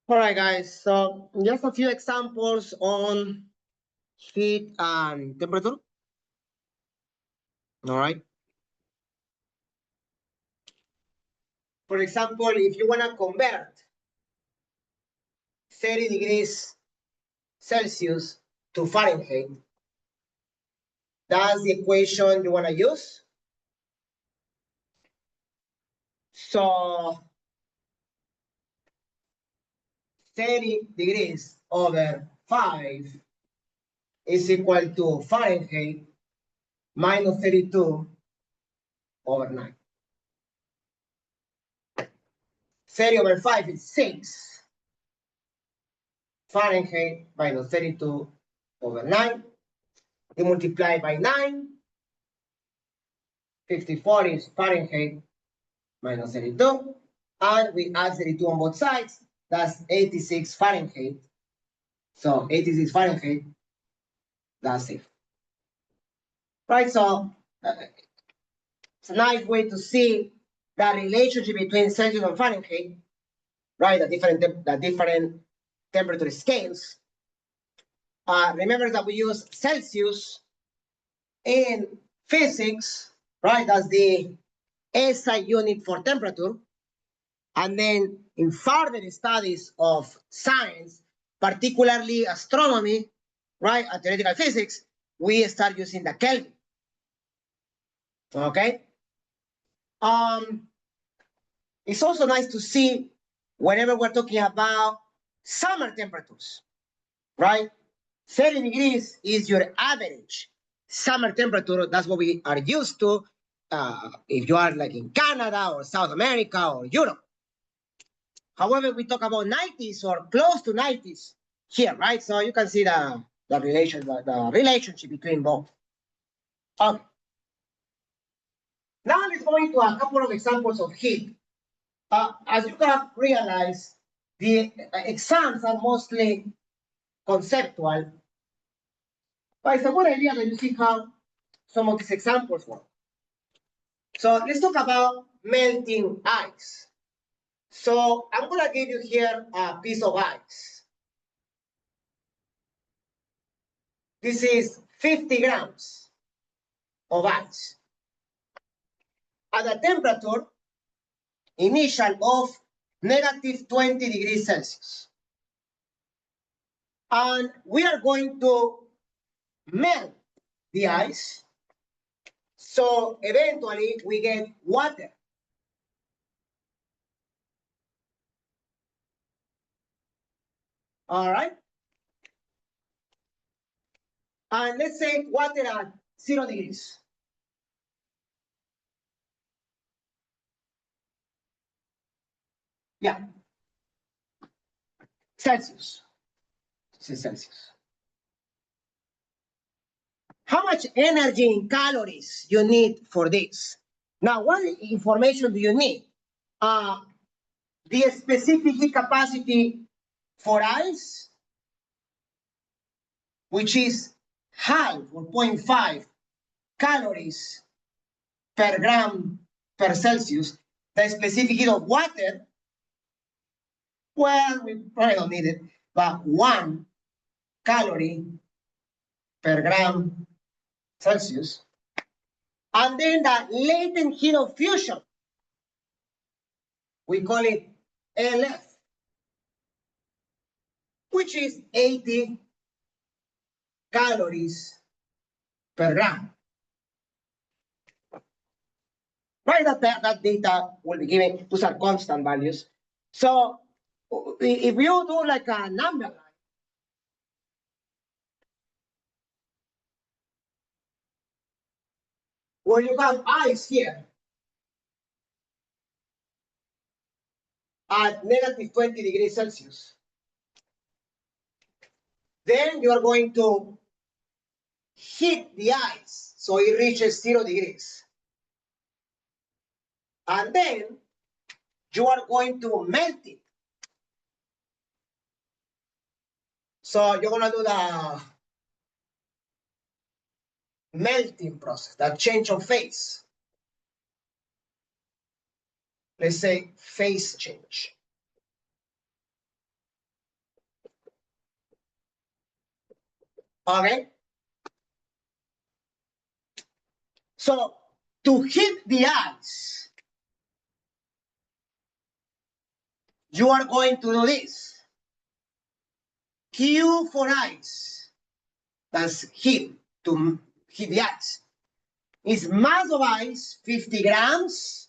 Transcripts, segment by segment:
All right, guys. So just a few examples on heat and temperature. All right. For example, if you want to convert 30 degrees Celsius to Fahrenheit, that's the equation you want to use. So 30 degrees over 5 is equal to Fahrenheit minus 32 over 9. 30 over 5 is 6. Fahrenheit minus 32 over 9. You multiply by 9. 54 is Fahrenheit minus 32. And we add 32 on both sides. That's 86 Fahrenheit. So 86 Fahrenheit, that's it. Right, so it's a nice way to see the relationship between Celsius and Fahrenheit, right? The different temperature scales. Remember that we use Celsius in physics, right? That's the SI unit for temperature. And then in further studies of science, particularly astronomy, right, and theoretical physics, we start using the Kelvin. Okay. It's also nice to see whenever we're talking about summer temperatures, right? 30 degrees is your average summer temperature. That's what we are used to if you are like in Canada or South America or Europe. However, we talk about 90s or close to 90s here, right? So you can see the relationship between both. Okay. Now let's go into a couple of examples of heat. As you can realize, the exams are mostly conceptual, but it's a good idea that you see how some of these examples work. So let's talk about melting ice. So I'm going to give you here a piece of ice. This is 50 grams of ice. At a temperature initial of negative 20 degrees Celsius. And we are going to melt the ice. So eventually we get water. All right. And let's say water at 0 degrees. Yeah. Celsius. This is Celsius. How much energy in calories you need for this? Now, what information do you need? The specific heat capacity for ice, which is half or 0.5 calories per gram per Celsius. The specific heat of water, well, we probably don't need it, but 1 calorie per gram Celsius. And then the latent heat of fusion, we call it LF, which is 80 calories per gram. Right, that data will be given. Those are constant values. So if you do like a number line, where you have ice here at negative 20 degrees Celsius, then you are going to heat the ice so it reaches 0 degrees. And then you are going to melt it. So you're going to do the melting process, that change of phase. Let's say phase change. Okay? So to heat the ice, you are going to do this. Q for ice, that's heat, to heat the ice, is mass of ice, 50 grams,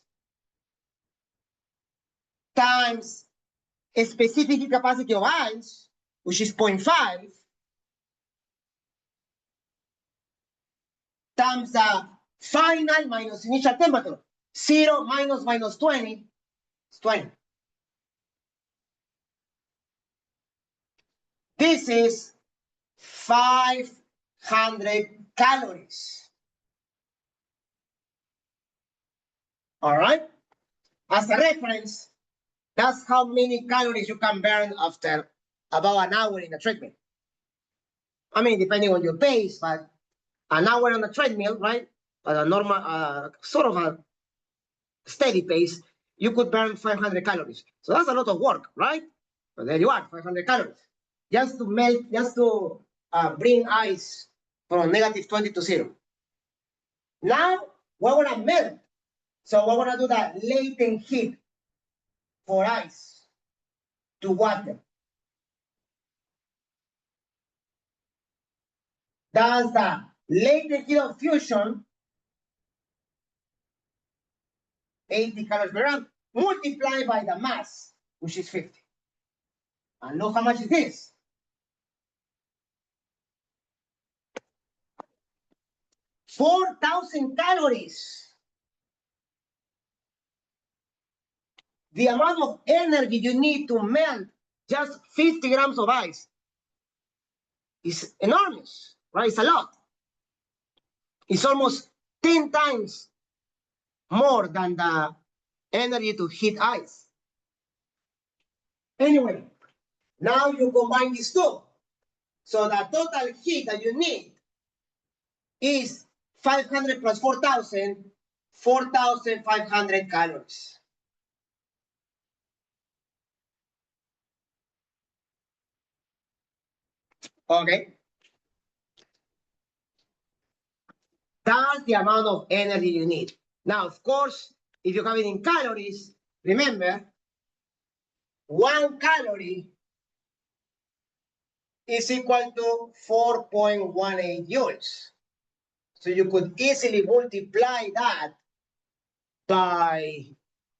times a specific heat capacity of ice, which is 0.5, times the final minus initial temperature. 0 minus 20 is 20. This is 500 calories. All right? As a reference, that's how many calories you can burn after about an hour in a treadmill. I mean, depending on your pace, but an hour on a treadmill, right? At a normal, sort of a steady pace, you could burn 500 calories. So that's a lot of work, right? But there you are, 500 calories. Just to melt, just to bring ice from -20 to 0. Now, we're gonna melt. So we're gonna do that latent heat for ice to water. That's the latent heat of fusion, 80 calories per gram, multiplied by the mass, which is 50. And look how much it is. $4,000 calories. The amount of energy you need to melt just 50 grams of ice is enormous, right? It's a lot. It's almost 10 times more than the energy to heat ice. Anyway, now you combine these two. So the total heat that you need is 500 plus 4,000, 4,500 calories. Okay. That's the amount of energy you need. Now, of course, if you have it in calories, remember, 1 calorie is equal to 4.18 joules. So you could easily multiply that by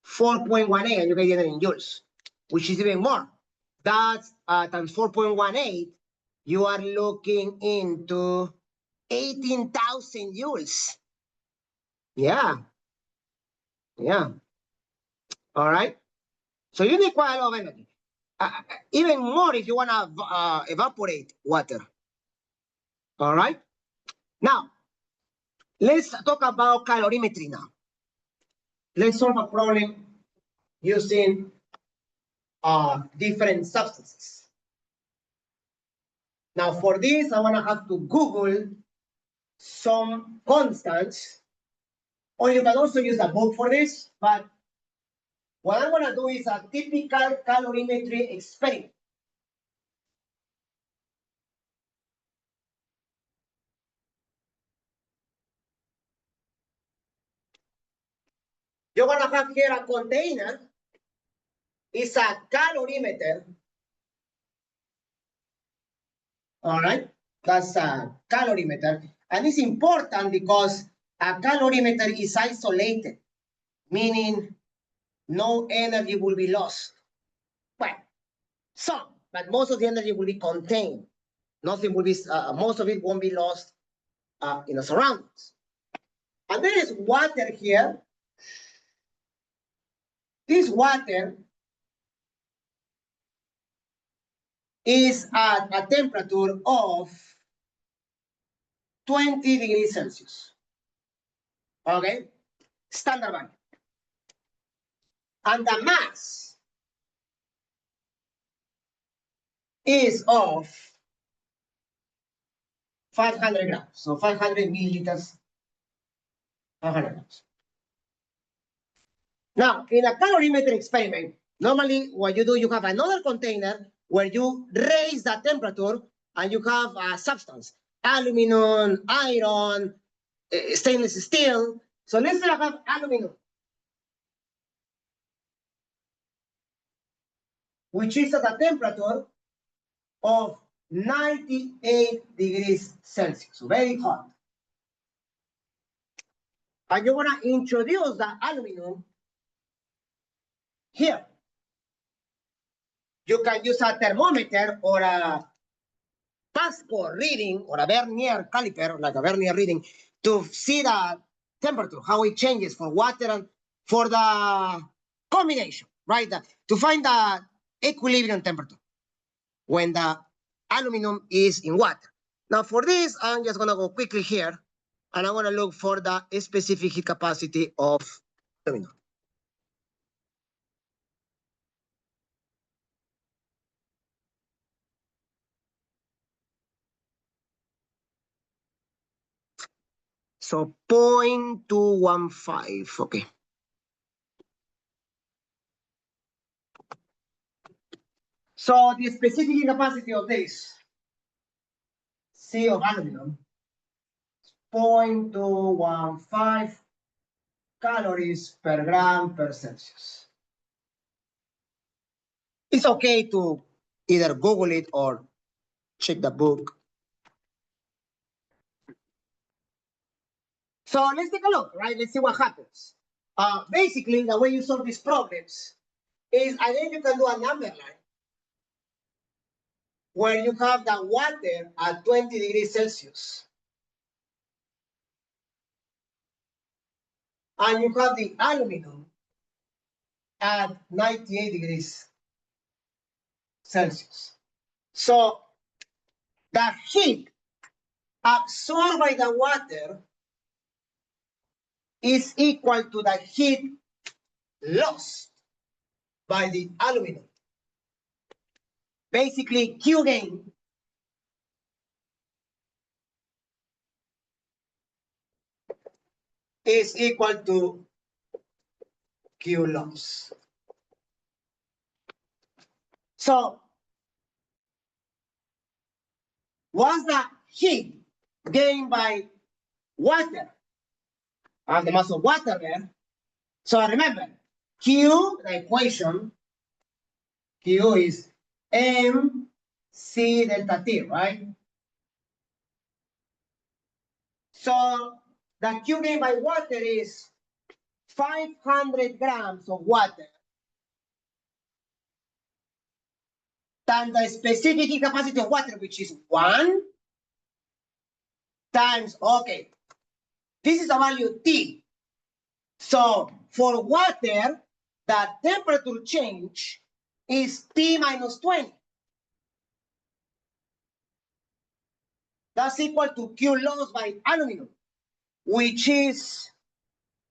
4.18 and you get it in joules, which is even more. That's times 4.18, you are looking into 18,000 joules. Yeah. Yeah. All right. So you need quite a lot of energy. Even more if you want to evaporate water. All right. Now, let's talk about calorimetry now. Let's solve a problem using different substances. Now, for this, I want to have to Google some constants, or you can also use a book for this, but what I'm going to do is a typical calorimetry experiment. You're going to have here a container. It's a calorimeter. All right, that's a calorimeter. And it's important because a calorimeter is isolated, meaning no energy will be lost. Well, some, but most of the energy will be contained. Nothing will be, most of it won't be lost in the surroundings. And there is water here. This water is at a temperature of 20 degrees Celsius. Okay, standard value. And the mass is of 500 grams. So 500 milliliters, 500 grams. Now, in a calorimeter experiment, normally what you do, you have another container where you raise the temperature and you have a substance. aluminum, iron, stainless steel. So let's say I have aluminum, which is at a temperature of 98 degrees Celsius, so very hot. And you're going to introduce the aluminum here. You can use a thermometer or a passport reading or a vernier caliper, like a vernier reading, to see the temperature, how it changes for water and for the combination, right? To find the equilibrium temperature when the aluminum is in water. Now for this, I'm just going to go quickly here, and I'm going to look for the specific heat capacity of aluminum. So 0.215, okay. So the specific heat capacity of this C of aluminum, 0.215 calories per gram per Celsius. It's okay to either Google it or check the book. So let's take a look, right? Let's see what happens. Basically, the way you solve these problems is, again, you can do a number line where you have the water at 20 degrees Celsius. And you have the aluminum at 98 degrees Celsius. So the heat absorbed by the water is equal to the heat lost by the aluminum. Basically, Q gain is equal to Q loss. So, what's the heat gained by water? I have the mass of water there. So remember, Q, the equation, Q is MC delta T, right? So the Q gained by water is 500 grams of water times the specific heat capacity of water, which is 1 times, okay, this is a value T. So for water, the temperature change is T minus 20. That's equal to Q lost by aluminum, which is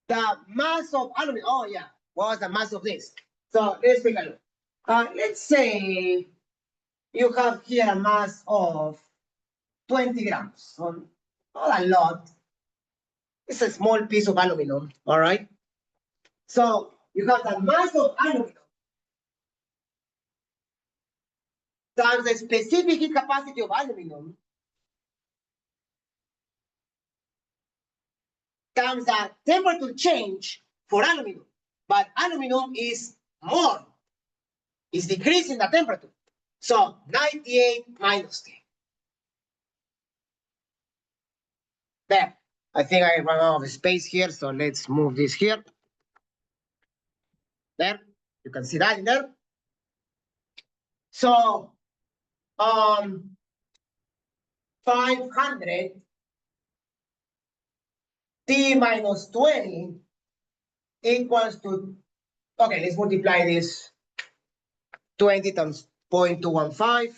the mass of aluminum. Oh yeah, what was the mass of this? So let's take a look. Let's say you have here a mass of 20 grams. So not a lot. It's a small piece of aluminum, all right? So you have the mass of aluminum times the specific heat capacity of aluminum times the temperature change for aluminum. But aluminum is more, is decreasing the temperature. So 98 minus 10. There. I think I run out of space here, so let's move this here. There. You can see that in there. So 500 T minus 20 equals to, okay, let's multiply this 20 times 0.215.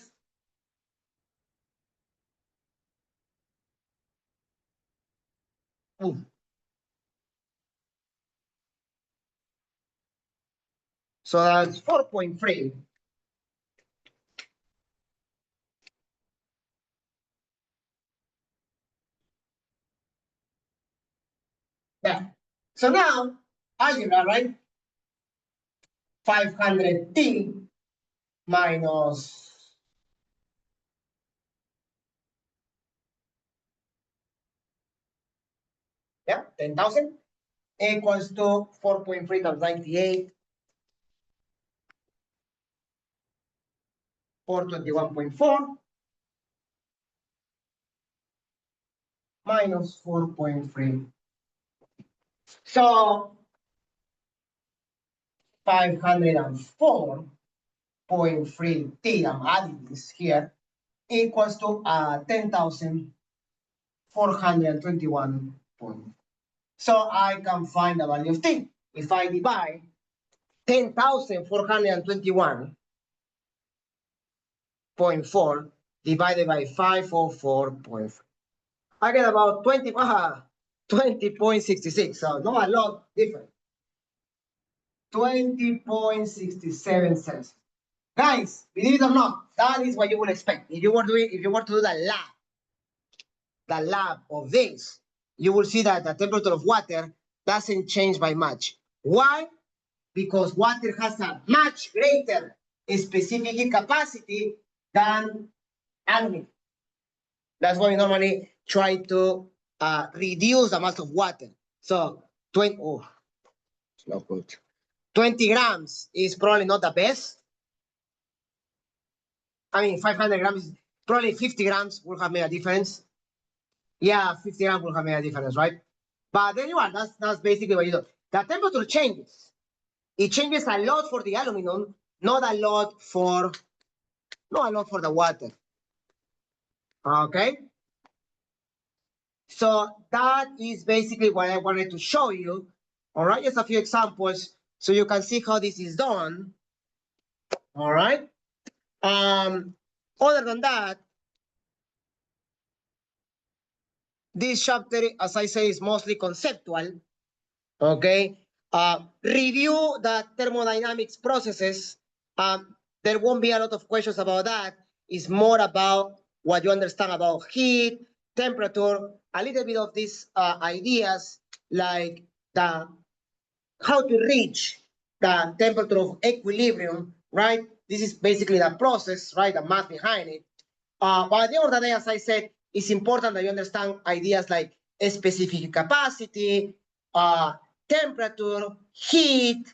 So that's 4.3. Yeah. So now, algebra, right? 500T minus yeah, 10,000 equals to 4.3 times 98, 421.4 minus 4.3. So 504.3 T, I'm adding this here, equals to 10,421 points. So I can find the value of T. If I divide 10,421.4 divided by 504.3, I get about 20.66. So not a lot different. 20.67 cents. Guys, believe it or not, that is what you would expect. If you were to do the lab of this, you will see that the temperature of water doesn't change by much. Why? Because water has a much greater specific capacity than aluminum. That's why we normally try to reduce the amount of water. So 20, oh, it's not good. 20 grams is probably not the best. I mean, 500 grams, probably 50 grams will have made a difference. Yeah, 50 grams will have made a difference, right? But anyway, that's basically what you do. The temperature changes. It changes a lot for the aluminum, not a lot for the water. Okay. So that is basically what I wanted to show you. All right, just a few examples so you can see how this is done. All right. Other than that, this chapter, as I say, is mostly conceptual. Okay. Review the thermodynamics processes. There won't be a lot of questions about that. It's more about what you understand about heat, temperature, a little bit of these ideas like how to reach the temperature of equilibrium, right? This is basically the process, right? The math behind it. But at the end of the day, as I said, it's important that you understand ideas like specific capacity, temperature, heat,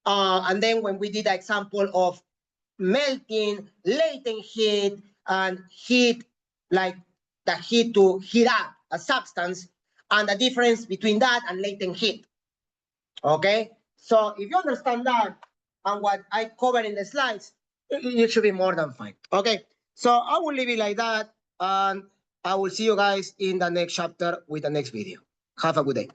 and then when we did the example of melting, latent heat, and heat, like the heat to heat up a substance, and the difference between that and latent heat. Okay, so if you understand that and what I covered in the slides, you should be more than fine. Okay, so I will leave it like that, and I will see you guys in the next chapter with the next video. Have a good day.